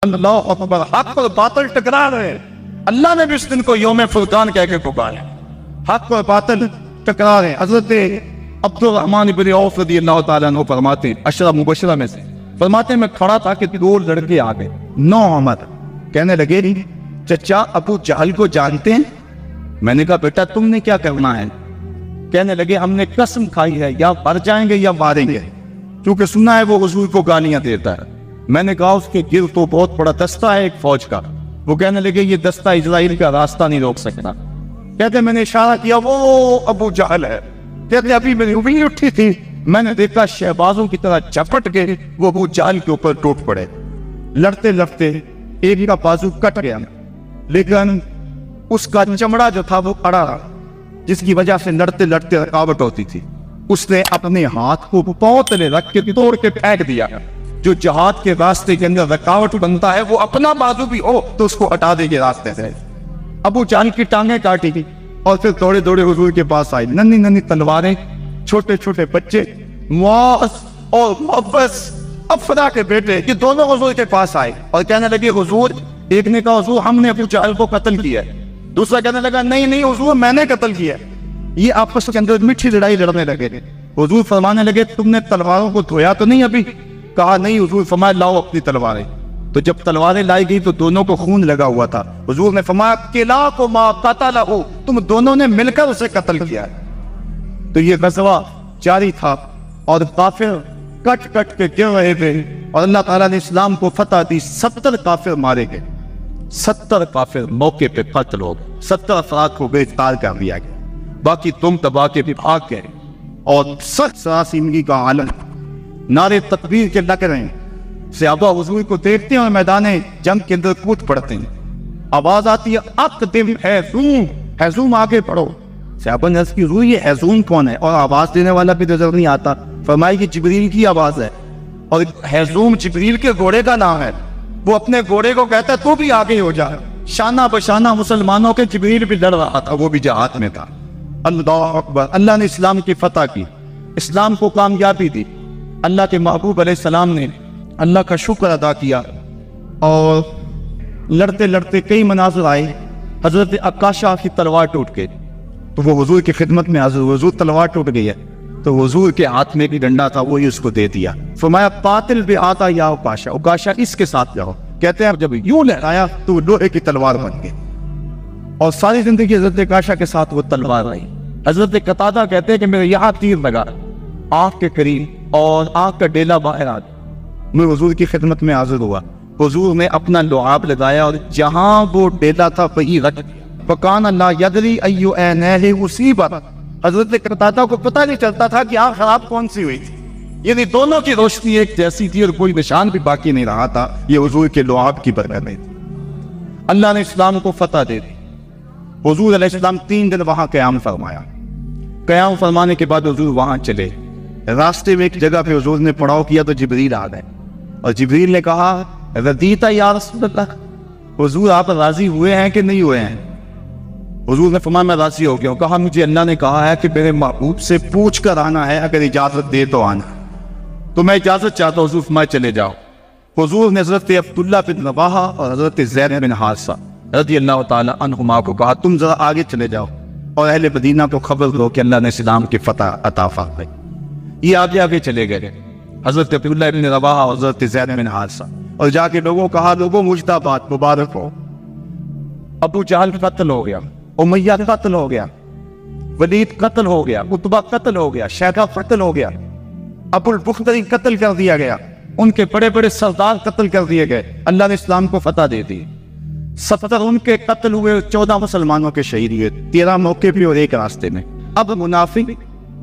اللہ اکبر، حق اور باطل ٹکرا رہے ہیں۔ اللہ نے بھی اس دن کو یوم فرقان کہہ کے پکارا، حق اور باطل ٹکرا رہے ہیں۔ حضرت عبد الرحمن بن عوف رضی اللہ تعالیٰ عنہ فرماتے ہیں، عشرہ مبشرہ میں سے فرماتے ہیں، میں کھڑا تھا کہ دو لڑکے آ گئے، نو عمر، کہنے لگے چچا ابو جہل کو جانتے ہیں؟ میں نے کہا بیٹا تم نے کیا کرنا ہے؟ کہنے لگے ہم نے قسم کھائی ہے یا مر جائیں گے یا ماریں گے، کیونکہ سنا ہے وہ حضور کو گالیاں دیتا ہے۔ میں نے کہا اس کے گرد تو بہت بڑا دستہ ہے ایک فوج کا۔ وہ کہنے لگے یہ دستہ اسرائیل کا راستہ نہیں روک سکتا۔ کہتے میں نے اشارہ کیا وہ ابو جہل ہے۔ کہتے ابھی میری انگلی اٹھی تھی، میں نے دیکھا شہبازوں کی طرح جھپٹ کے وہ ابو جہل کے اوپر ٹوٹ پڑے۔ لڑتے لڑتے ایک کا بازو کٹ گیا، لیکن اس کا چمڑا جو تھا وہ اڑا رہا، جس کی وجہ سے لڑتے لڑتے رکاوٹ ہوتی تھی۔ اس نے اپنے ہاتھ کو پاؤں تلے رکھ کے توڑ کے پھینک دیا۔ جو جہاد کے راستے کے اندر رکاوٹ بنتا ہے وہ اپنا بازو بھی ہو تو اس کو ہٹا دے کے راستے سے۔ ابو جہل کی ٹانگیں کاٹی گئی اور پھر دوڑے دوڑے حضور کے پاس آئی، ننھی ننھی تلواریں، چھوٹے چھوٹے بچے، معاذ اور محبس افرا کے بیٹے، یہ دونوں حضور کے پاس آئے اور کہنے لگے حضور، ایک نے کہا حضور ہم نے ابو جہل کو قتل کیا ہے، دوسرا کہنے لگا نہیں نہیں حضور میں نے قتل کیا ہے۔ یہ آپس کے اندر میٹھی لڑائی لڑنے لگے۔ حضور فرمانے لگے تم نے تلواروں کو دھویا تو نہیں ابھی؟ کہا نہیں حضور۔ فرمایا لاؤ اپنی تلواریں۔ تو جب تلواریں لائی گئی تو دونوں کو خون لگا ہوا تھا۔ حضور نے فرمایا کلا کو ما قتلہ، تم دونوں نے مل کر اسے قتل کیا ہے۔ تو یہ غزوہ جاری تھا اور کافر کٹ کٹ کے گر رہے تھے اور اللہ تعالیٰ نے اسلام کو فتح دی۔ 70 کافر مارے گئے، 70 کافر موقع پہ قتل ہو گئے، 70 افراد کو گرفتار کر لیا گیا، باقی تم تباہ کے بھاگ گئے اور سخت سراسیمگی کا عالم، نعرے تکبیر کے لگ رہے ہیں۔ صحابہ حضور کو دیکھتے ہیں اور میدان جنگ کے اندر کود پڑتے ہیں۔ آواز آتی ہے اقدم حیزوم، حیزوم آگے پڑھو۔ صحابہ نے عرض کی حضور یہ حیزوم کون ہے؟ اور آواز دینے والا بھی نظر نہیں آتا۔ فرمایا کہ جبریل کی آواز ہے اور حیزوم جبریل کے گھوڑے کا نام ہے۔ وہ اپنے گھوڑے کو کہتا ہے تو بھی آگے ہو جا۔ شانہ بشانہ مسلمانوں کے جبریل بھی لڑ رہا تھا، وہ بھی جہاد میں تھا۔ اللہ اکبر، اللہ نے اسلام کی فتح کی، اسلام کو کامیابی دی۔ اللہ کے محبوب علیہ السلام نے اللہ کا شکر ادا کیا اور لڑتے لڑتے کئی مناظر آئے۔ حضرت عکاشہ کی تلوار ٹوٹ گئی تو وہ حضور کی خدمت میں حضور، حضور تلوار ٹوٹ گئی ہے، تو حضور کے ہاتھ میں بھی ڈنڈا تھا، وہی اس کو دے دیا۔ فرمایا قاتل بھی آتا یا عکاشہ، عکاشہ اس کے ساتھ جاؤ۔ کہتے ہیں جب یوں لہرایا تو وہ لوہے کی تلوار بن گئی اور ساری زندگی حضرت عکاشہ کے ساتھ وہ تلوار رہی۔ حضرت قتادہ کہتے ہیں کہ میرے یہاں تیر لگا آنکھ کے قریب اور آنکھ کا ڈیلا باہر آ گیا۔ میں حضور کی خدمت میں حاضر ہوا، حضور نے اپنا لعاب لگایا اور جہاں وہ ڈیلا تھا وہی رکھ دیا۔ فکان لا یدری ایو عینیہ اصیبت، حضرت قتادہ کو پتہ نہیں چلتا تھا کہ آنکھ خراب کون سی ہوئی تھی، یعنی دونوں کی روشنی ایک جیسی تھی اور کوئی نشان بھی باقی نہیں رہا تھا۔ یہ حضور کے لعاب کی برکت تھی۔ اللہ نے اسلام کو فتح دے دی۔ حضور علیہ السلام 3 دن وہاں قیام فرمایا۔ قیام فرمانے کے بعد حضور وہاں چلے، راستے میں ایک جگہ پہ حضور نے پڑاؤ کیا تو جبریل آ گئے اور جبریل نے کہا رضیتا یا رسول اللہ، حضور آپ راضی ہوئے ہیں کہ نہیں ہوئے ہیں؟ حضور نے فرمایا میں راضی ہو گیا ہوں۔ کہا مجھے اللہ نے کہا ہے کہ میرے محبوب سے پوچھ کر آنا ہے، اگر اجازت دے تو آنا، تو میں اجازت چاہتا ہوں۔ حضور فرمایا چلے جاؤ۔ حضور نے حضرت عبداللہ بن رواحہ اور حضرت زید بن حارثہ رضی اللہ تعالی عنہما کو کہا تم ذرا آگے چلے جاؤ اور اہل مدینہ کو خبر دو کہ اللہ نے اسلام کی فتح عطا فرمائی۔ یہ آگے آگے چلے گئے، حضرت عبداللہ بن رواحہ اور حضرت زید بن حارثہ، اور جا کے لوگوں کہا لوگوں مجدبات مبارک ہو، ابو جہل قتل ہو گیا، امیہ قتل ہو گیا، ولید قتل ہو گیا، عتبہ قتل ہو گیا، شیبہ قتل ہو گیا، ابو البختری قتل کر دیا گیا، ان کے بڑے بڑے سردار قتل کر دیے گئے۔ اللہ نے اسلام کو فتح دے دی۔ 70 ان کے قتل ہوئے، 14 مسلمانوں کے شہید ہوئے، 13 موقع پہ اور 1 راستے میں۔ اب منافق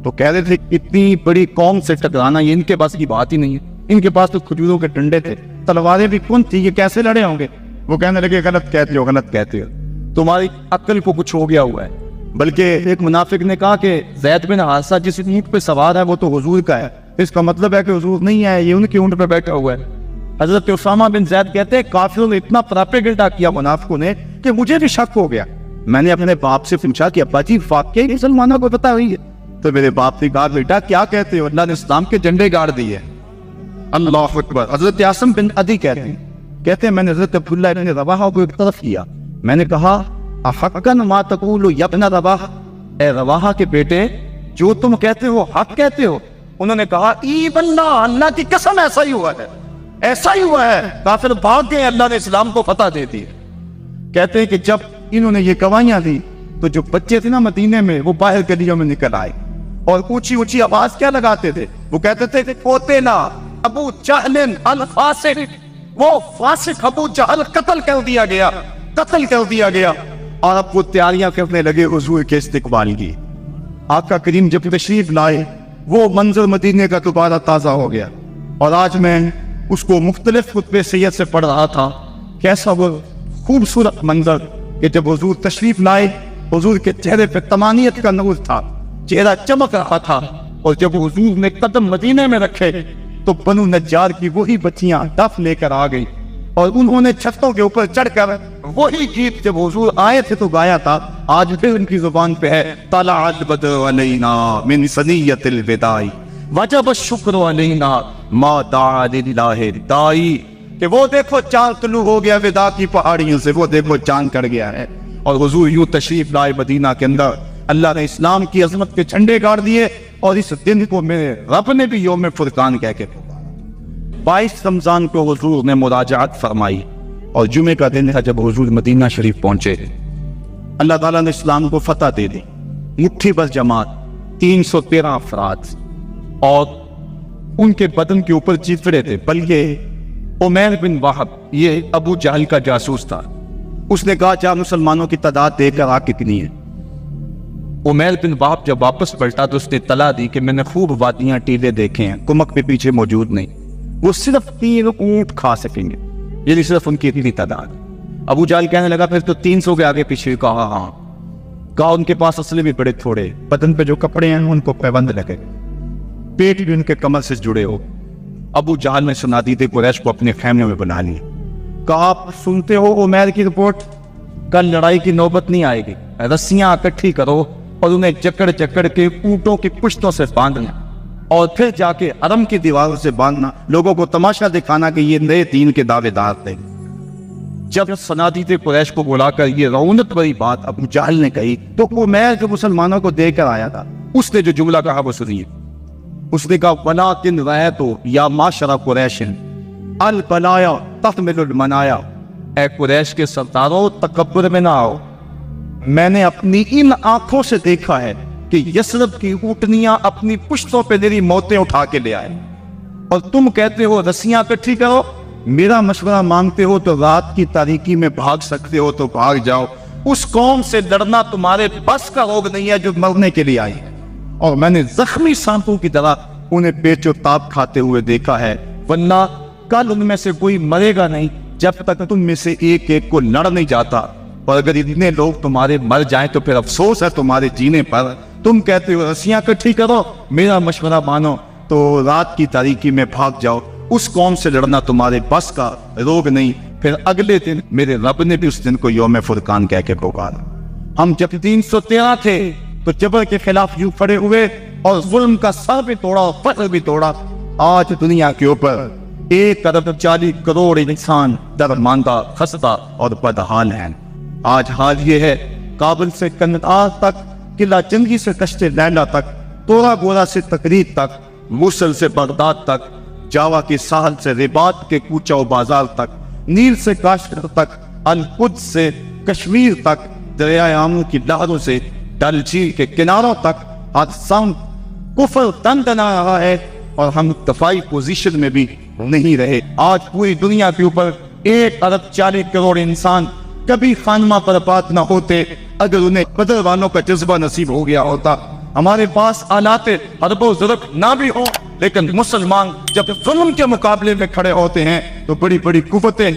تو کہہ رہے تھے اتنی بڑی قوم سے ٹکرانا یہ ان کے پاس کی بات ہی نہیں ہے، ان کے پاس تو کھجوروں کے ڈنڈے تھے، تلواریں بھی کون تھی، یہ کیسے لڑے ہوں گے؟ وہ کہنے لگے غلط کہتے ہو، غلط کہتے ہو، تمہاری عقل کو کچھ ہو گیا ہوا ہے۔ بلکہ ایک منافق نے کہا کہ زید بن حارثہ جس اونٹ پہ سوار ہے وہ تو حضور کا ہے، اس کا مطلب ہے کہ حضور نہیں ہے، یہ ان کی اونٹ پہ بیٹھا ہوا ہے۔ حضرت اسامہ بن زید کہتے ہیں کافروں نے اتنا پراپیگنڈا کیا منافقوں نے کہ مجھے بھی شک ہو گیا۔ میں نے اپنے باپ سے پوچھا کہ ابا جی واقعی مسلمانوں کو پتہ ہوئی ہے؟ تو میرے باپ نے کہا بیٹا کیا کہتے ہو، اللہ نے اسلام کے جھنڈے گاڑ دیے۔ اللہ اکبر۔ حضرت عاصم بن عدی کہتے ہیں کہتے ہیں میں نے حضرت عبداللہ ابن رواحہ کو ایک طرف کیا، میں نے کہا احقاً ما تقول یا ابن رواحہ، اے رواحہ کے بیٹے جو تم کہتے ہو حق کہتے ہو؟ انہوں نے کہا ای باللہ، اللہ کی قسم ایسا ہی ہوا ہے، ایسا ہی ہوا ہے، کافر بھاگ گئے، اللہ نے اسلام کو فتح دے دی۔ کہتے ہیں کہ جب انہوں نے یہ گواہیاں دی تو جو بچے تھے نا مدینے میں وہ باہر گلیوں میں نکل آئے اور اونچی اونچی آواز کیا لگاتے تھے؟ وہ کہتے تھے کہ قتل ابو جہل الفاسق، وہ فاسق ابو جہل قتل کر دیا گیا، قتل کر دیا گیا۔ اور اب وہ تیاریاں کرنے لگے حضور کے استقبال کی۔ آقا کریم جب تشریف لائے وہ منظر مدینے کا دوبارہ تازہ ہو گیا، اور آج میں اس کو مختلف خطبے سید سے پڑھ رہا تھا۔ کیسا وہ خوبصورت منظر کہ جب حضور تشریف لائے، حضور کے چہرے پہ طمانینت کا نور تھا، چہرہ چمک رہا تھا، اور جب حضور نے قدم مدینے میں رکھے تو بنو نجار کی وہی بچیاں دف لے کر آ گئی، اور انہوں نے چھتوں کے اوپر چڑھ کر وہی گیت جب حضور آئے تھے تو گایا تھا، آج پھر ان کی زبان پہ ہے طلع البدر علینا من ثنیۃ الوداع وجب الشکر علینا ما دعا للہ داعی، کہ وہ دیکھو چاند طلوع ہو گیا وداع کی پہاڑیوں سے، وہ دیکھو چاند چڑھ گیا ہے۔ اور حضور یوں تشریف لائے مدینہ کے اندر، اللہ نے اسلام کی عظمت کے جھنڈے گاڑ دیے، اور اس دن کو میرے رب نے بھی یوم فرقان کہہ کے 22 رمضان کو حضور نے مراجعت فرمائی، اور جمعے کا دن تھا جب حضور مدینہ شریف پہنچے۔ اللہ تعالیٰ نے اسلام کو فتح دے دی، مٹھی بس جماعت 313 افراد، اور ان کے بدن کے اوپر چیتڑے تھے، بلکہ عمیر بن وہب یہ ابو جہل کا جاسوس تھا، اس نے کہا جا مسلمانوں کی تعداد دے کر آ کتنی ہے۔ عمیر بن وہب جب واپس پلٹا تو اس نے اطلاع دی کہ میں نے خوب وادیاں ٹیلے دیکھے ہیں، کمک بھی پیچھے موجود نہیں، وہ صرف 3 اونٹ کھا سکیں گے، یعنی صرف ان کی اتنی تعداد۔ ابو جہل کہنے لگا پھر تو 300 کے آگے پیچھے، کہا ہاں، کہا ان کے پاس اسلحے بھی بڑے تھوڑے، بدن پہ جو کپڑے ہیں ان کو پیبند لگے، پیٹ بھی ان کے کمر سے جڑے ہو۔ ابو جہل نے صنادید قریش کو اپنے خیمے میں بنا لیا، کہا آپ سنتے ہو عمیر کی رپورٹ، کل لڑائی کی نوبت نہیں آئے گی، رسیاں اکٹھی کرو اور انہیں جکڑ جکڑ کے اونٹوں کی پشتوں سے باندھنا، اور پھر جا کے حرم کی دیواروں سے باندھنا، لوگوں کو تماشا دکھانا کہ یہ نئے دین کے دعوے دار تھے۔ جب صنادید قریش کو بلا کر یہ رونق بھری بات ابو جہل نے کہی تو عمیر جو مسلمانوں کو دے کر آیا تھا، اس نے جو جملہ کہا وہ سنیے۔ اس نے کہا وَلَٰكِنْ رَأَيْتُ يَا مَعْشَرَ قُرَيْشٍ الْبَلَايَا تَحْمِلُ الْمَنَايَا، اے قریش کے سرداروں تکبر میں نہ آؤ، میں نے اپنی ان آنکھوں سے دیکھا ہے کہ یثرب کی اونٹنیاں اپنی پشتوں پہ میری موتیں اٹھا کے لے آئے، اور تم کہتے ہو رسیاں اکٹھی کرو۔ میرا مشورہ مانگتے ہو تو رات کی تاریکی میں بھاگ سکتے ہو تو بھاگ جاؤ، اس قوم سے لڑنا تمہارے بس کا روگ نہیں ہے جو مرنے کے لیے آئی ہے، اور میں نے زخمی سانپوں کی طرح انہیں پیچ و تاب کھاتے ہوئے دیکھا ہے، ورنہ کل ان میں سے کوئی مرے گا نہیں جب تک تم میں سے ایک ایک کو لڑ نہیں جاتا، اور اگر اتنے لوگ تمہارے مر جائیں تو پھر افسوس ہے تمہارے جینے پر۔ تم کہتے ہو رسیاں اکٹھی کرو، میرا مشورہ مانو تو رات کی تاریکی میں بھاگ جاؤ، اس قوم سے لڑنا تمہارے بس کا روگ نہیں۔ پھر اگلے دن میرے رب نے بھی اس دن کو یوم فرقان کہہ کے پکارا۔ ہم جب 313 تھے تو جبر کے خلاف یوں کھڑے ہوئے اور ظلم کا سر بھی توڑا اور فخر بھی توڑا۔ آج دنیا کے اوپر 1.40 کروڑ انسان درماندہ، خستہ اور بدحال ہیں۔ آج حال یہ ہے کابل سے کندہار تک، قلعہ جنگی سے کشت لیلا تک، تورا گورا سے تقریر تک، موصل سے بغداد تک، جاوا کے ساحل سے رباط کے کوچہ و بازار تک، نیل سے کاشغر تک، القدس سے کشمیر تک، دریائے آمو کی لہروں سے ڈل جھیل کے کناروں تک، آج سام کفر تنتنا رہا ہے اور ہم دفاعی پوزیشن میں بھی نہیں رہے۔ آج پوری دنیا کے اوپر 1.40 کروڑ انسان کبھی خانمہ برباد نہ ہوتے اگر انہیں بدر والوں کا جذبہ نصیب ہو گیا ہوتا۔ ہمارے پاس آلات حرب و ضرب نہ بھی ہوں، لیکن مسلمان جب ظلم کے مقابلے میں کھڑے ہوتے ہیں تو بڑی بڑی قوتیں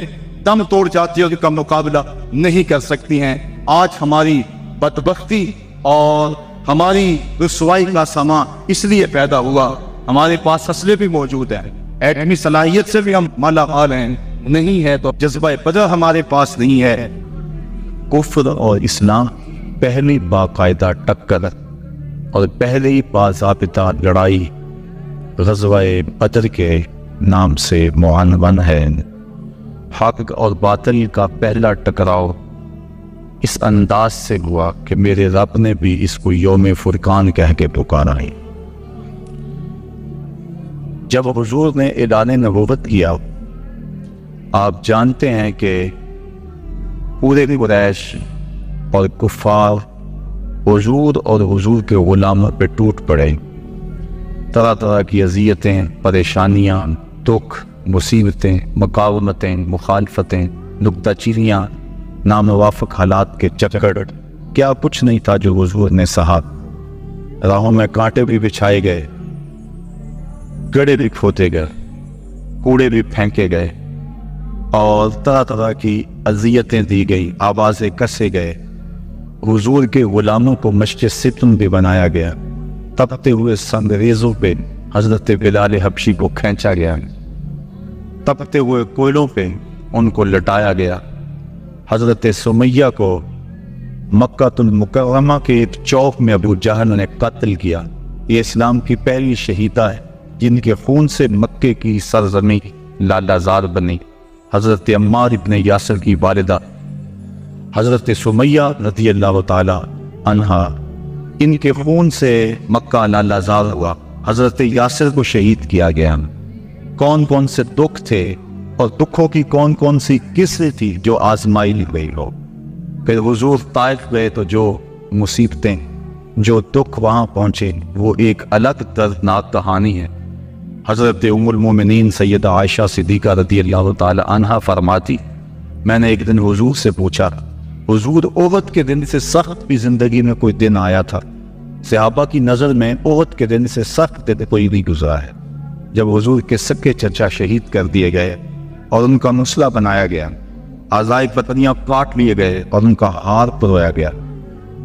دم توڑ جاتی ہیں، ان کا مقابلہ نہیں کر سکتی ہیں۔ آج ہماری بدبختی اور ہماری رسوائی کا سما اس لیے پیدا ہوا، ہمارے پاس اسلحے بھی موجود ہیں، ایٹمی صلاحیت سے بھی ہم مالا مال ہیں، نہیں ہے تو جذبہ بدر ہمارے پاس نہیں ہے۔ کفر اور اسلام پہلی باقاعدہ ٹکر اور پہلی باضابطہ لڑائی غزوہ بدر کے نام سے معنون ہے۔ حق اور باطل کا پہلا ٹکراؤ اس انداز سے ہوا کہ میرے رب نے بھی اس کو یوم فرقان کہہ کے پکارا ہے۔ جب حضور نے اعلان نبوت کیا، آپ جانتے ہیں کہ پورے قریش اور کفار حضور اور حضور کے غلاموں پہ ٹوٹ پڑے۔ طرح طرح کی اذیتیں، پریشانیاں، دکھ، مصیبتیں، مقاومتیں، مخالفتیں، نکتہ چینیاں، ناموافق حالات کے چکر، کیا کچھ نہیں تھا جو حضور نے سہا۔ راہوں میں کانٹے بھی بچھائے گئے، گڑے بھی کھوتے گئے، کوڑے بھی پھینکے گئے، اور طرح طرح کی اذیتیں دی گئی، آوازیں کسے گئے۔ حضور کے غلاموں کو مشق ستم بھی بنایا گیا، تپتے ہوئے سنگریزوں پہ حضرت بلال حبشی کو کھینچا گیا، تپتے ہوئے کوئلوں پہ ان کو لٹایا گیا۔ حضرت سمیہ کو مکہ المکرمہ کے ایک چوک میں ابو جہل نے قتل کیا۔ یہ اسلام کی پہلی شہیدہ ہے جن کے خون سے مکے کی سرزمین لالازار بنی۔ حضرت عمار ابن یاسر کی والدہ حضرت سمیہ رضی اللہ تعالی عنہا، ان کے خون سے مکہ لالازار ہوا، حضرت یاسر کو شہید کیا گیا۔ کون کون سے دکھ تھے اور دکھوں کی کون کون سی قصے تھی جو آزمائی لی گئی ہو۔ پھر حضور طائف گئے تو جو مصیبتیں، جو دکھ وہاں پہنچے، وہ ایک الگ دردناک کہانی ہے۔ حضرت ام المومنین سیدہ عائشہ صدیقہ رضی اللہ تعالی عنہا فرماتی، میں نے ایک دن حضور سے پوچھا، حضور احد کے دن سے سخت بھی زندگی میں کوئی دن آیا تھا؟ صحابہ کی نظر میں احد کے دن سے سخت دن کوئی نہیں گزرا ہے۔ جب حضور کے سکے چچا شہید کر دیے گئے اور ان کا مسلح بنایا گیا، اعضائے بدنیاں کاٹ لیے گئے اور ان کا ہار پرویا گیا،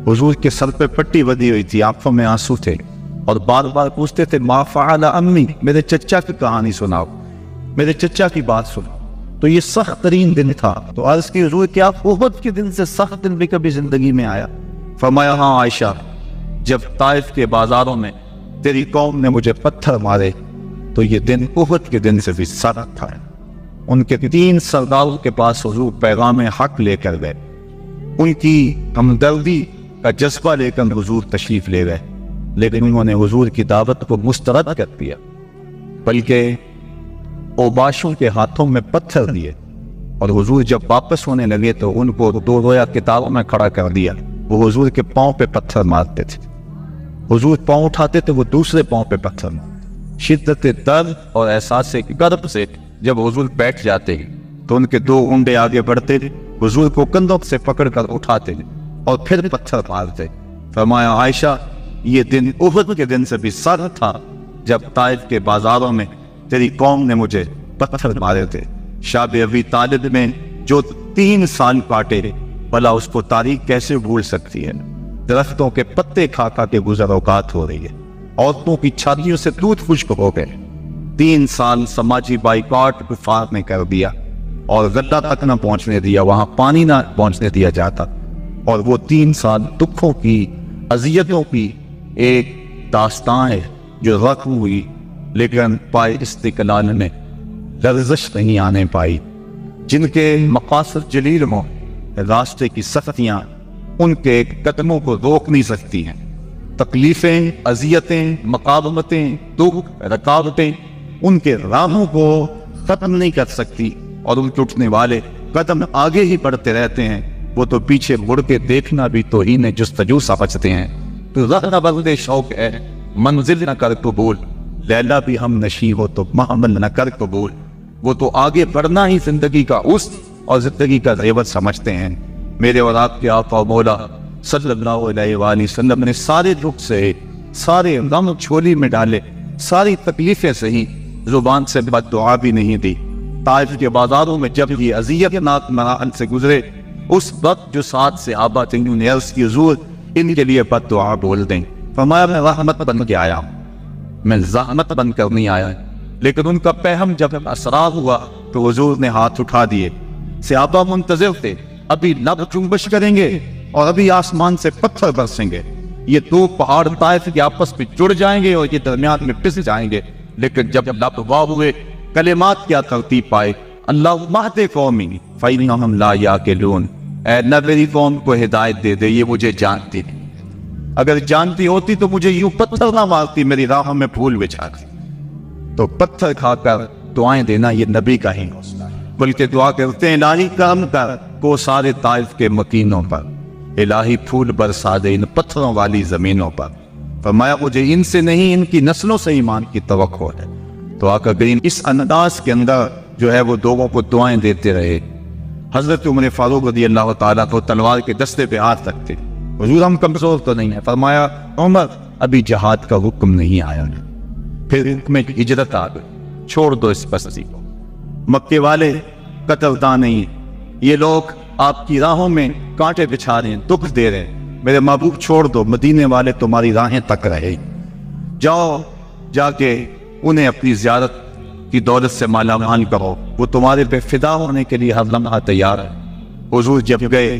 حضور کے سر پہ پٹی بدھی ہوئی تھی، آنکھوں میں آنسو تھے، اور بار بار پوچھتے تھے ما فعل امی، میرے چچا کی کہانی سناؤ، میرے چچا کی بات سنو۔ تو یہ سخت ترین دن تھا۔ تو عرض کی حضور کیا احد کے دن سے سخت دن بھی کبھی زندگی میں آیا؟ فرمایا ہاں عائشہ، جب طائف کے بازاروں میں تیری قوم نے مجھے پتھر مارے تو یہ دن احد کے دن سے بھی سخت تھا۔ ان کے 3 سرداروں کے پاس حضور پیغام حق لے کر گئے، ان کی ہمدردی کا جذبہ لے کر حضور تشریف لے گئے، لیکن انہوں نے حضور کی دعوت کو مسترد کر دیا، بلکہ اوباشوں کے ہاتھوں میں پتھر دیے، اور حضور جب واپس ہونے لگے تو ان کو 2 رویا کتابوں میں کھڑا کر دیا۔ وہ حضور کے پاؤں پہ پتھر مارتے تھے، حضور پاؤں اٹھاتے تھے، وہ دوسرے پاؤں پہ پتھر مارتے۔ شدت درد اور احساس کرب سے جب حضور بیٹھ جاتے تو ان کے 2 اونڈے آگے بڑھتے تھے، حضور کو کندھوں سے پکڑ کر اٹھاتے اور پھر پتھر مارتے۔ فرمایا عائشہ، یہ دن احد کے دن سے بھی سخت تھا جب طائف کے بازاروں میں تیری قوم نے مجھے پتھر مارے تھے۔ شاب ابی طالب میں جو 3 سال کاٹے، بھلا اس کو تاریخ کیسے بھول سکتی ہے؟ درختوں کے پتے کھا کھا کے گزر اوقات ہو رہی ہے، عورتوں کی چھاتیوں سے دودھ خشک ہو گئے۔ 3 سال سماجی بائیکاٹ کفار نے کر دیا، اور غلہ تک نہ پہنچنے دیا، وہاں پانی نہ پہنچنے دیا جاتا، اور وہ 3 سال دکھوں کی، اذیتوں کی ایک داستان ہے جو رقم ہوئی، لیکن پائے استقلال میں لرزش نہیں آنے پائی۔ جن کے مقاصد جلیل ہوں، راستے کی سختیاں ان کے قدموں کو روک نہیں سکتی ہیں۔ تکلیفیں، اذیتیں، مقاومتیں، دکھ، رکاوٹیں ان کے راہوں کو ختم نہیں کر سکتی، اور ان کے اٹھنے والے قدم آگے ہی بڑھتے رہتے ہیں۔ وہ تو پیچھے مڑ کے دیکھنا بھی توہین جستجو سمجھتے ہیں۔ تو رہنا بردے شوق ہے، منزل نہ کر قبول، لیلا بھی ہم نشی ہو تو محمل نہ کر قبول۔ وہ تو آگے بڑھنا ہی زندگی کا حسن اور زندگی کا زیور سمجھتے ہیں۔ میرے اور آپ کے آقا و مولا صلی اللہ علیہ وآلہ وسلم نے سارے دکھ سے، سارے غم چھولی میں ڈالے، ساری تکلیفیں سہی، زبان سے بد دعا بھی نہیں دی۔ طائف کے بازاروں میں جب یہ اذیت ناک مراحل سے گزرے، اس وقت جو ساتھ سے آبا تنگیوں نے عرض کی حضور ان کے لیے بد دعا بول دیں۔ فرمایا میں رحمت بن کے آیا ہوں، میں زحمت بن کر نہیں آیا۔ لیکن ان کا پہم جب اسرار ہوا تو حضور نے ہاتھ اٹھا دیے۔ صحابہ منتظر تھے، ابھی لب جنبش کریں گے اور ابھی آسمان سے پتھر برسیں گے، یہ 2 پہاڑ طائف کے آپس میں جڑ جائیں گے اور یہ درمیان میں پس جائیں گے۔ لیکن جب لب واہ ہوئے، کلمات کیا ترتیب پائے، اللہم اہد قومی فإنہم لا یعقلون، اے اللہ میری قوم کو ہدایت دے دے، یہ مجھے جانتی نہیں، اگر جانتی ہوتی تو مجھے یوں پتھر نہ مارتی، میری راہوں میں پھول بچھاتی۔ تو پتھر کھا کر دعائیں دینا یہ نبی کا ہی حوصلہ ہے، بلکہ دعا کرتے ہیں الہی کرم کر کو سارے طائف کے مکینوں پر، الہی پھول برسا دے ان پتھروں والی زمینوں پر۔ فرمایا مجھے ان سے نہیں، ان کی نسلوں سے ایمان کی توقع ہے۔ تو آقا کریم اس انداز کے اندر جو ہے وہ لوگوں کو دعائیں دیتے رہے۔ حضرت عمر فاروق رضی اللہ تعالیٰ کو تلوار کے دستے پہ ہاتھ رکھتے، حضور ہم کمزور تو نہیں ہیں، فرمایا عمر ابھی جہاد کا حکم نہیں آیا ہے، پھر حکم ہجرت آ گئی، چھوڑ دو اس بستی کو، مکے والے قتل دان نہیں، یہ لوگ آپ کی راہوں میں کانٹے بچھا رہے ہیں، دکھ دے رہے ہیں، میرے محبوب چھوڑ دو، مدینے والے تمہاری راہیں تک رہے، جاؤ جا کے انہیں اپنی زیارت کی دولت سے مالا مال کرو، وہ تمہارے پہ فدا ہونے کے لیے ہر لمحہ تیار ہے۔ حضور جب گئے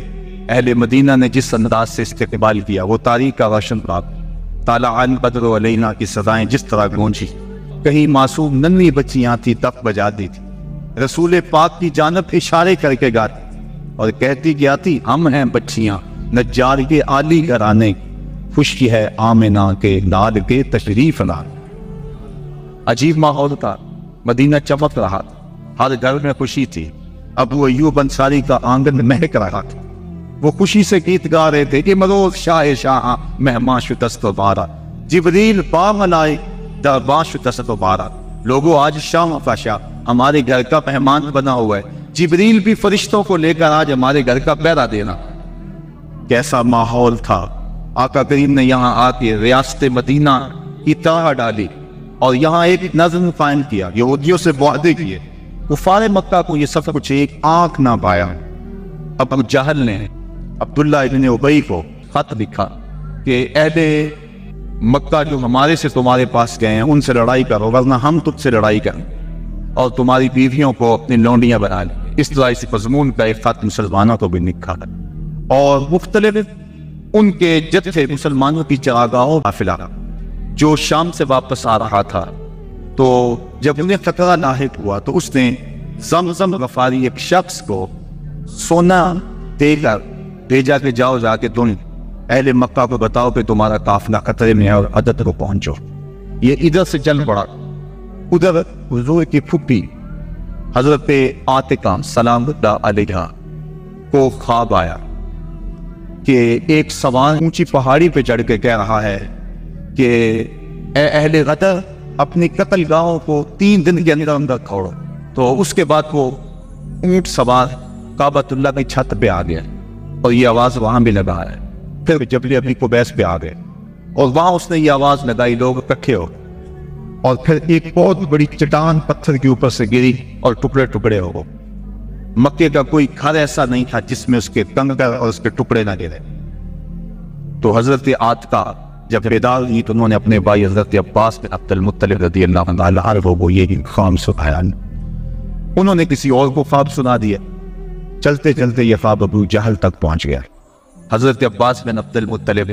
اہل مدینہ نے جس انداز سے استقبال کیا وہ تاریخ کا روشن باب، طالع البدر علینا کی سزائیں جس طرح گونجی، کہیں معصوم ننھی بچیاں تھی تف بجاتی تھی، رسول پاک کی جانب اشارے کر کے گاتی اور کہتی کیا تھی، ہم ہیں بچیاں نجار کے عالی گھرانے، خوشی ہے آمنہ کے لال کے تشریف لان۔ عجیب ماحول تھا، مدینہ چمک رہا تھا، ہر گھر میں خوشی تھی، ابو ایوب انصاری کا آنگن مہک رہا تھا، وہ خوشی سے گیت گا رہے تھے کہ مروز شاہ شاہ مہمان شدست و بارہ، جبریل باملائے دربان شدست و بارہ۔ لوگوں آج شام فاشا ہمارے گھر کا مہمان بنا ہوا ہے، جبریل بھی فرشتوں کو لے کر آج ہمارے گھر کا پہرا دینا۔ کیسا ماحول تھا! آقا کریم نے یہاں آ کے ریاست مدینہ کی طرح ڈالی اور یہاں ایک نظم قائم کیا، یہودیوں سے معاہدے کیے، کفار مکہ کو یہ سب کچھ ایک آنکھ نہ پایا۔ ابو جہل نے عبداللہ ابن ابی کو خط لکھا کہ اہل مکہ جو ہمارے سے تمہارے پاس گئے ہیں ان سے لڑائی کرو ورنہ ہم تجھ سے لڑائی کریں اور تمہاری بیویوں کو اپنی لونڈیاں بنا لیں۔ اس طرح اس مضمون کا ایک خط مسلمانوں کو بھی لکھا ہے اور مختلف ان کے جتھے مسلمانوں کی چراگاہوں قافلہ جو شام سے واپس آ رہا تھا، تو جب انہیں خطرہ لاحق ہوا تو اس نے زمزم غفاری ایک شخص کو سونا دے کر بھیجا کہ جاؤ جا کے تم اہل مکہ کو بتاؤ کہ تمہارا قافلہ خطرے میں ہے اور عدد کو پہنچو۔ یہ ادھر سے چل پڑا، ادھر حضور کی پھپھی حضرت عاتقہ سلام اللہ علیہا کو خواب آیا کہ ایک سوار اونچی پہاڑی پہ چڑھ کے کہہ رہا ہے کہ اے اہل غدر اپنی قتل گاہوں کو 3 دن کے اندر کھوڑو۔ تو اس کے بعد وہ اونٹ سوار کعبۃ اللہ کی چھت پہ آ گیا اور یہ آواز وہاں بھی لگا ہے، پھر جبل ابی قبیس پہ آ گئے اور وہاں اس نے یہ آواز لگائی، لوگ اکٹھے ہو، اور پھر ایک بہت بڑی چٹان پتھر کے اوپر سے گری اور ٹکڑے ٹکڑے ہو گئے۔ مکے کا کوئی گھر ایسا نہیں تھا جس میں اس کے کنکر اور اس کے ٹکڑے نہ گرے۔ تو حضرت عاتقہ جب بیدار ہوئی تو انہوں نے اپنے بھائی حضرت عباس بن عبد المطلب رضی اللہ عنہ کو یہ خواب سنایا۔ انہوں نے کسی اور کو خواب سنا دیا، چلتے چلتے یہ خواب ابو جہل تک پہنچ گیا۔ حضرت عباس بن عبد المطلب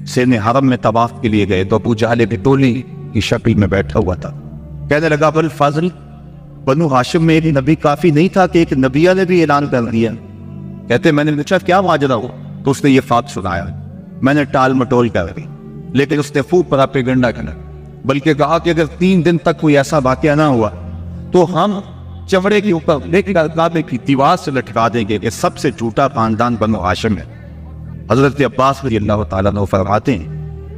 سین حرم میں طواف کے لیے گئے تو ابو جہل ایک ٹولی کی شکل میں بیٹھا ہوا تھا، کہنے لگا بل فاضل بنو ہاشم میں ایک نبی کافی نہیں تھا کہ ایک نبیہ نے بھی اعلان کر دیا؟ کہتے میں نے پوچھا کیا ماجرا ہو؟ تو اس نے یہ خواب سنایا، میں نے ٹال مٹول کر دی، لیکن اس نے خوب پراپیگنڈا کرنا، بلکہ کہا کہ اگر 3 دن تک کوئی ایسا واقعہ نہ ہوا تو ہم چمڑے کے اوپر لے کر کعبے کی دیوار سے لٹکا دیں گے کہ سب سے جھوٹا خاندان بنو ہاشم ہے۔ حضرت عباس رضی اللہ تعالیٰ عنہ فرماتے ہیں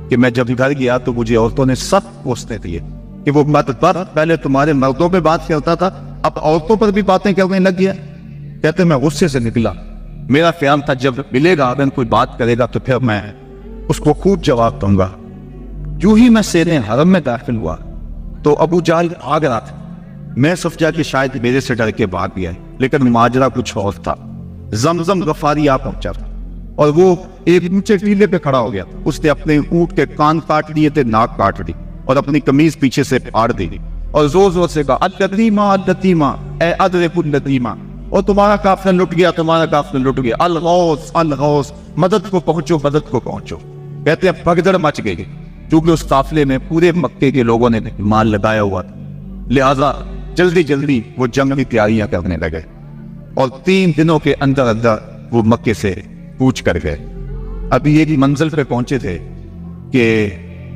کہ میں جب گھر گیا تو مجھے عورتوں نے سب پوچھنے دیے کہ وہ مدبر پہلے تمہارے مردوں پہ بات کرتا تھا اب عورتوں پر بھی باتیں کرنے لگ گیا۔ کہتے میں غصے سے نکلا، میرا خیال تھا جب ملے گا اگر کوئی بات کرے گا تو پھر میں اس کو خوب جواب دوں گا۔ جو ہی میں سیر حرم میں داخل ہوا تو ابو جہل آگ رہا تھا، میں سمجھا کہ شاید میرے سے ڈر کے بھاگ گیا ہے، لیکن ماجرا کچھ اور تھا۔ زمزم غفاری آ پہنچا تھا اور وہ ایک اونچے ٹیلے پہ کھڑا ہو گیا، اس نے اپنے اونٹ کے کان کاٹ لیے تھے، ناک کاٹ دی اور اپنی قمیض پیچھے سے پھاڑ دی اور زور زور سے کہا الدیمہ الدیمہ اے ادرک الدیمہ، اور تمہارا قافلہ لٹ گیا، تمہارا قافلہ لٹ گیا، الغوث الغوث، مدد کو پہنچو مدد کو پہنچو۔ کہتے ہیں بھگدڑ مچ گئی کیونکہ اس قافلے میں پورے مکے کے لوگوں نے مال لگایا ہوا تھا، لہذا جلدی جلدی وہ جنگ کی تیاریاں کرنے لگے اور 3 دنوں کے اندر اندر وہ مکے سے کوچ کر گئے۔ ابھی ایک منزل پہ پہنچے تھے کہ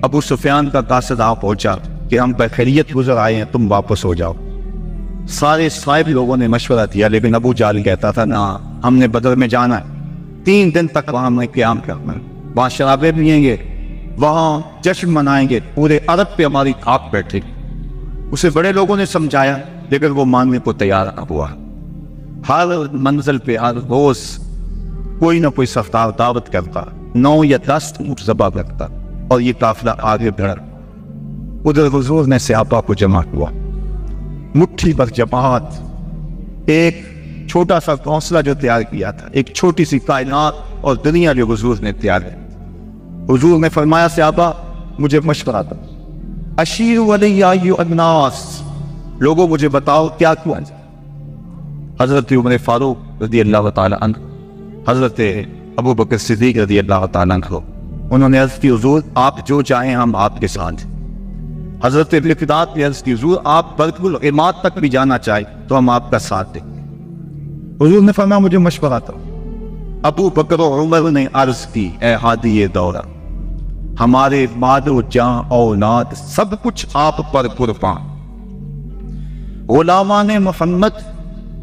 ابو سفیان کا قاصد آ پہنچا کہ ہم بخیریت گزر آئے ہیں، تم واپس ہو جاؤ۔ سارے صاحب لوگوں نے مشورہ دیا، لیکن ابو جہل کہتا تھا نا، ہم نے بدر میں جانا ہے، 3 دن تک وہاں ہمیں قیام کرنا ہے، وہاں شرابیں پیئیں گے، وہاں جشن منائیں گے، پورے عرب پہ ہماری آنکھ بیٹھے گی۔ اسے بڑے لوگوں نے سمجھایا لیکن وہ ماننے کو تیار نہ ہوا۔ ہر منزل پہ ہر روز کوئی نہ کوئی سردار دعوت کرتا، 9 یا 10 اونٹ ذبح کرتا اور یہ قافلہ آگے بڑھا۔ ادھر حضور نے صحابہ کو جمع ہوا، مٹھی بھر جماعت، ایک چھوٹا سا گھونسلہ جو تیار کیا تھا، ایک چھوٹی سی کائنات اور دنیا جو حضور نے تیار کی۔ حضور نے فرمایا صحابہ مجھے مشورہ دو، اشیروا علی ایھا الناس، لوگوں مجھے بتاؤ کیا کیا جائے۔ حضرت عمر فاروق رضی اللہ تعالی عنہ، حضرت ابو بکر صدیق رضی اللہ تعالیٰ عنہ، انہوں نے عرض کی حضور آپ جو چاہیں ہم آپ کے ساتھ۔ حضرت مقداد نے عرض کی حضور آپ برق العماد تک بھی جانا چاہیں تو ہم آپ کا ساتھ دیں گے۔ حضور نے فرمایا مجھے مشورہ دو۔ ابو بکر و عمر نے عرض کی اے ہادی دورہ، ہمارے مال و جان اولاد سب کچھ آپ پر قربان، غلامان محمد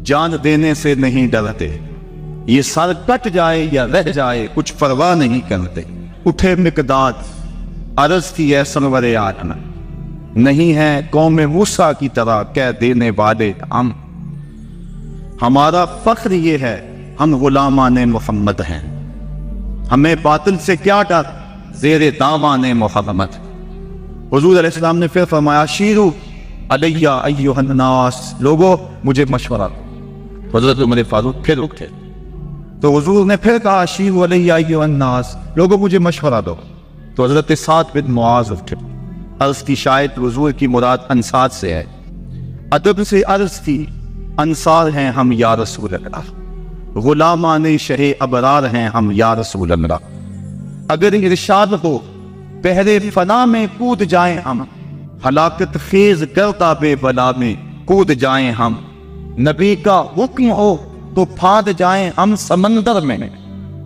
جان دینے سے نہیں ڈرتے، یہ سر کٹ جائے یا رہ جائے کچھ پرواہ نہیں کرتے۔ اٹھے مقداد، عرض کی اے سرور عالم، نہیں ہے قوم موسیٰ کی طرح کہہ دینے والے ہم، ہمارا فخر یہ ہے ہم غلامان محمد ہیں، ہمیں باطل سے کیا ڈر، زیر دامان محمد۔ حضور علیہ السلام نے پھر فرمایا شیرو علی ایھا الناس، لوگوں مجھے مشورہ دو۔ حضرت عمر فاروق پھر اٹھے تو حضور نے پھر کہا شیرو علی ایھا الناس، لوگوں مجھے مشورہ دو۔ تو حضرت سعد بن معاذ اٹھے، عرض کی شاید حضور کی مراد انصار سے ہے، ادب سے عرض کی انصار ہیں ہم یا رسول اللہ، غلامان شہ ابرار ہیں ہم یا رسول اللہ، اگر ارشاد ہو بحر فنا میں کود جائیں ہم، ہلاکت خیز گرداب بلا میں کود جائیں ہم، نبی کا حکم ہو تو پھاند جائیں ہم سمندر میں،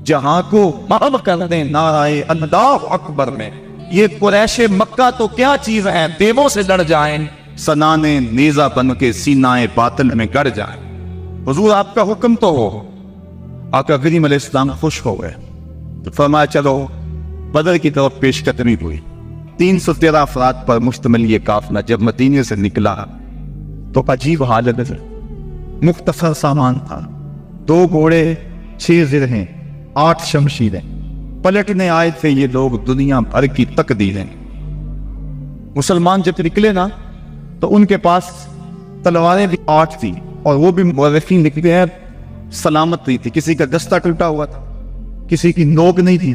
جہاں کو محو کر دیں نعرہ اللہ اکبر میں۔ یہ قریش مکہ تو کیا چیز ہیں، دیووں سے لڑ جائیں، سنانے نیزہ بن کے سینائے باطل میں گڑ جائیں۔ حضور آپ کا حکم تو ہو۔ آقا کریم علیہ السلام خوش ہو گئے تو فرمایا چلو بدر کی طرف پیش قدمی ہوئی۔ 313 افراد پر مشتمل یہ قافلہ جب مدینے سے نکلا تو عجیب حالت ہے، مختصر سامان تھا، 2 گھوڑے، 6 زرہیں، 8 شمشیریں، پلٹنے آئے تھے یہ لوگ دنیا بھر کی تقدیریں۔ مسلمان جب نکلے نا تو ان کے پاس تلواریں بھی 8 تھی، اور وہ بھی مورخین لکھتے ہیں سلامت نہیں تھی، کسی کا دستہ ٹوٹا ہوا تھا، کسی کی نوک نہیں تھی،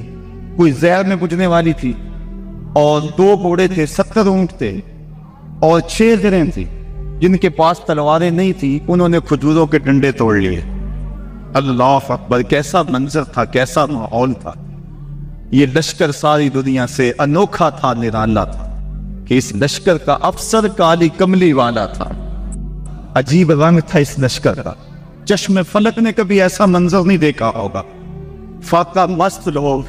کوئی زہر میں بجھنے والی تھی، اور 2 گھوڑے تھے، 70 اونٹ تھے، اور 6 زریں تھی۔ جن کے پاس تلواریں نہیں تھی انہوں نے کھجوروں کے ڈنڈے توڑ لیے۔ اللہ اکبر، کیسا منظر تھا، کیسا ماحول تھا۔ یہ لشکر ساری دنیا سے انوکھا تھا، نرالا تھا کہ اس لشکر کا افسر کالی کملی والا تھا، عجیب رنگ تھا اس لشکر کا، چشم فلک نے کبھی ایسا منظر نہیں دیکھا ہوگا۔ فاقہ مست لوگ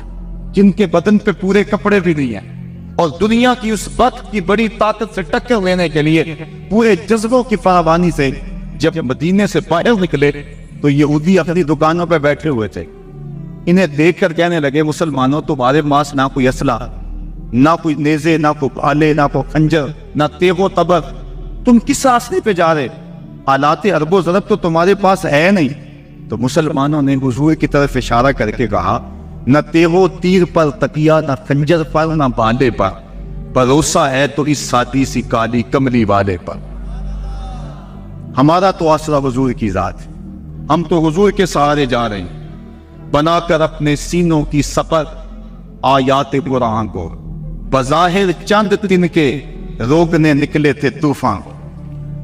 جن کے بدن پہ پورے کپڑے بھی نہیں ہیں، اور دنیا کی اس بت کی بڑی طاقت سے ٹکر لینے کے لیے پورے جذبوں کی فراوانی سے جب مدینے سے باہر نکلے تو یہودی اپنی دکانوں پہ بیٹھے ہوئے تھے۔ انہیں دیکھ کر کہنے لگے مسلمانوں تمہارے پاس نہ کوئی اسلحہ، نہ کوئی نیزے، نہ کوئی بھالے، نہ کوئی خنجر، نہ تیغ و تبر، تم کس راستے پہ جا رہے؟ آلات ارب و ضرب تو تمہارے پاس ہے نہیں۔ تو مسلمانوں نے حضور کی طرف اشارہ کر کے کہا نہ تیغ و تیر پر تکیہ، نہ خنجر پر، نہ بھالے پر، بھروسہ ہے تو اس سادی سی کالی کملی والے پر۔ ہمارا تو آسرا حضور کی ذات ہے، ہم تو حضور کے سہارے جا رہے ہیں، بنا کر اپنے سینوں کی سپر آیات قرآن کو، بظاہر چند دن کے روکنے نکلے تھے طوفان کو۔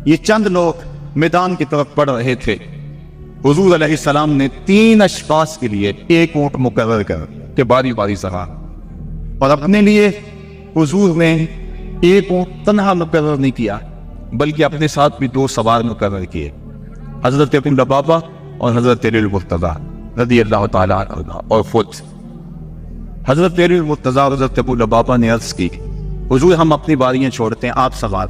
یہ چند لوگ میدان کی طرف بڑھ رہے تھے، حضور علیہ السلام نے 3 اشخاص کے لیے 1 اونٹ مقرر کر کہ باری باری سوار، اور اپنے لیے حضور نے 1 اونٹ تنہا مقرر نہیں کیا، بلکہ اپنے ساتھ بھی 2 سوار مقرر کیے، حضرت ابو لبابہ اور حضرت علی المرتضیٰ رضی اللہ تعالیٰ عنہ، اور خود حضرت علی المرتضیٰ اور حضرت ابو لبابہ نے عرض کی، حضور ہم اپنی باریاں چھوڑتے ہیں، آپ سوار۔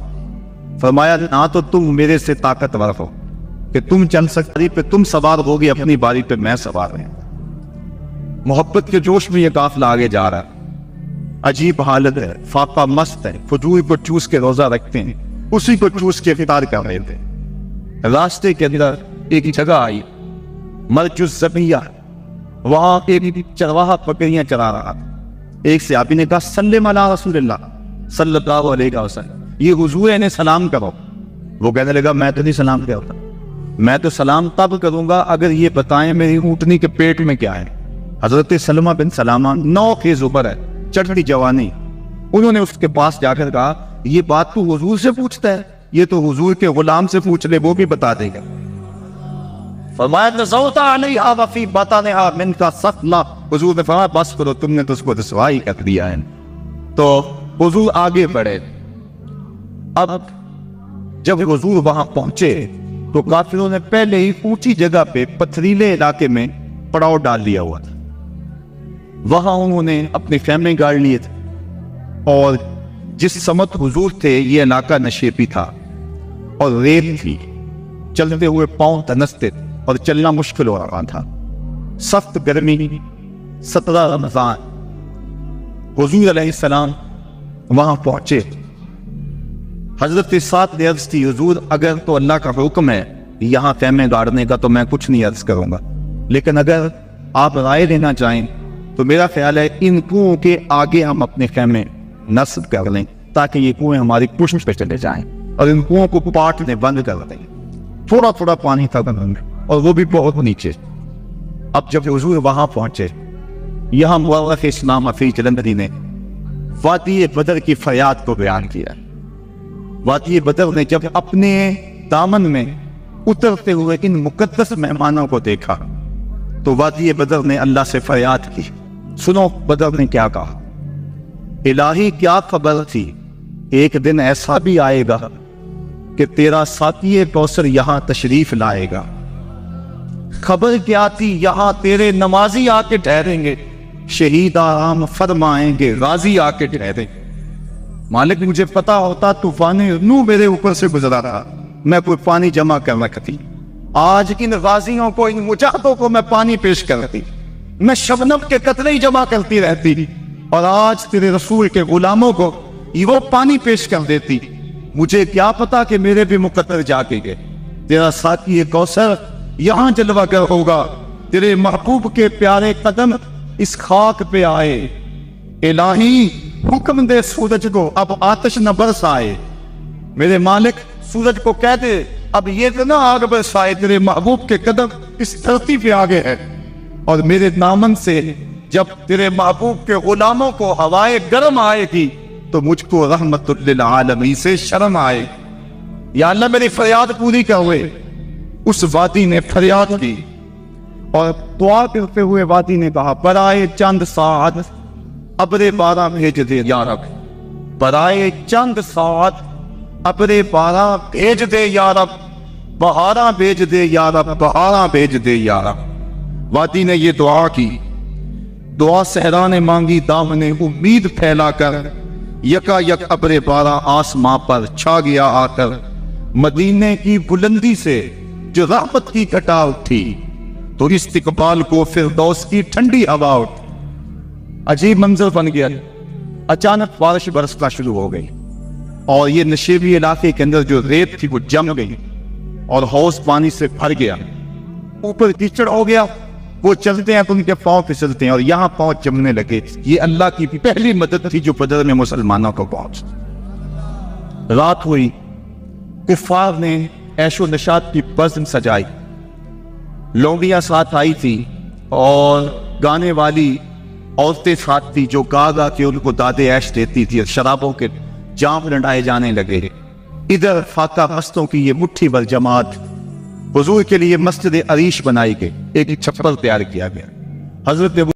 فرمایا نہ تو تم میرے سے طاقتور ہو کہ تم چل سکتے پہ تم سوار ہوگے، اپنی باری پہ میں سوار ہوں۔ محبت کے جوش میں یہ قافلہ آگے جا رہا ہے، عجیب حالت ہے، فاقہ مست ہے، کھجور کو چوس کے روزہ رکھتے ہیں، اسی کو چوس کے افطار کر رہے تھے۔ راستے کے اندر ایک جگہ آئی مرج الزبیہ، وہاں ایک چرواہا بکریاں چرا رہا تھا۔ ایک صحابی نے کہا سلم علی رسول اللہ صلی اللہ علیہ وسلم، یہ حضور انہیں سلام کرو۔ وہ کہنے لگا میں تو نہیں سلام کرتا، میں تو سلام تب کروں گا اگر یہ بتائیں میری اونٹنی کے پیٹ میں کیا ہے۔ حضرت سلمہ بن سلامہ 9 کی عمر ہے، چڑھتی جوانی، انہوں نے اس کے پاس جا کر کہا یہ بات تو حضور سے پوچھتا ہے، یہ تو حضور کے غلام سے پوچھ لے، وہ بھی بتا دے گا۔ فرمایا نزوت علیہا وفی بطنہا منک ثقلا، حضور نے فرمایا بس کرو، تم نے تو اس کو رسوائی کر دیا ہے۔ تو حضور آگے بڑھے۔ اب جب حضور وہاں پہنچے تو کافروں نے پہلے ہی اونچی جگہ پہ پتھریلے علاقے میں پڑاؤ ڈال دیا ہوا تھا، وہاں انہوں نے اپنے خیمے گاڑ لیے تھے، اور جس سمت حضور تھے یہ علاقہ نشیبی تھا اور ریت تھی، چلتے ہوئے پاؤں دنستے تھے اور چلنا مشکل ہو رہا تھا، سخت گرمی، 17 رمضان۔ حضور علیہ السلام وہاں پہنچے، حضرت سعد نے عرض کی حضور اگر تو اللہ کا حکم ہے یہاں خیمے گاڑنے کا تو میں کچھ نہیں عرض کروں گا، لیکن اگر آپ رائے دینا چاہیں تو میرا خیال ہے ان کنوؤں کے آگے ہم اپنے خیمے نصب کر لیں تاکہ یہ کنویں ہماری پشت پہ چلے جائیں، اور ان کنوؤں کو پاٹنے بند کر دیں۔ تھوڑا تھوڑا پانی تھا اور وہ بھی بہت نیچے۔ اب جب حضور وہاں پہنچے، یہاں مورخ اسلام حفیظ جلندری نے وادی بدر کی فریاد کو بیان کیا۔ وادی بدر نے جب اپنے دامن میں اترتے ہوئے ان مقدس مہمانوں کو دیکھا تو وادی بدر نے اللہ سے فریاد کی۔ سنو بدر نے کیا کہا، الہی کیا خبر تھی ایک دن ایسا بھی آئے گا کہ تیرا ساقی کوثر یہاں تشریف لائے گا، خبر کیا تھی یہاں تیرے نمازی آ کے ٹھہریں گے، شہید آرام فرمائیں گے، غازی آ کے ٹھہریں گے۔ مالک مجھے پتا ہوتا طوفان نوح میرے اوپر سے گزرا رہا، میں کوئی پانی جمع کر رکھتی، آج ان غازیوں کو، ان مجاہدوں کو میں پانی پیش کرتی، میں شبنم کے قطرے ہی جمع کرتی رہتی، اور آج تیرے رسول کے غلاموں کو وہ پانی پیش کر دیتی۔ مجھے کیا پتا کہ میرے بھی مقدر جا کے گئے، تیرا ساقی کوثر یہاں جلوہ گر ہوگا، تیرے محبوب کے پیارے قدم اس خاک پہ آئے، الہی حکم دے سورج کو اب آتش نہ برسائے، میرے مالک سورج کو کہہ دے اب یہ تو نہ آگ برسائے، تیرے محبوب کے قدم اس دھرتی پہ آگے ہے، اور میرے دامن سے جب تیرے محبوب کے غلاموں کو ہوائے گرم آئے گی تو مجھ کو رحمت للعالمین سے شرم آئے۔ یا اللہ میری فریاد پوری کر ہوئے۔ اس وادی نے فریاد کی اور دعا کرتے ہوئے وادی نے کہا برائے چند ساعت ابر بارہ بھیج دے یا رب، برائے چند ساعت ابر بارہ بھیج دے یا رب، بہارا بھیج دے یا رب، بہارا بھیج دے یا رب۔ وادی نے یہ دعا کی، دعا صحرا نے مانگی، دامن امید پھیلا کر یکا یک ابر بارہ آسماں پر چھا گیا آ کر، مدینے کی بلندی سے جو رحمت کی گھٹا اٹھی تو استقبال کو فردوس کی ٹھنڈی ہوا اٹھی۔ عجیب منظر بن گیا، اچانک بارش برسنا شروع ہو گئی اور یہ نشیبی علاقے کے اندر جو ریت تھی وہ جم گئی اور حوض پانی سے بھر گیا، اوپر کیچڑ ہو گیا، وہ چلتے ہیں تو ان کے پاؤں پھسلتے ہیں اور یہاں پاؤں جمنے لگے۔ یہ اللہ کی پہلی مدد تھی جو بدر میں مسلمانوں کو پہنچ۔ رات ہوئی، کفار نے عیش و نشاط کی بزم سجائی، لونڈیاں ساتھ آئی تھی اور گانے والی عورتیں ساتھ تھی جو گا گا کے ان کو دادے عیش دیتی تھی، اور شرابوں کے جام لڑائے جانے لگے۔ ادھر فاقہ مستوں کی یہ مٹھی بھر جماعت، حضور کے لیے مسجد عریش بنائی گئی، ایک چھپر تیار کیا گیا۔ حضرت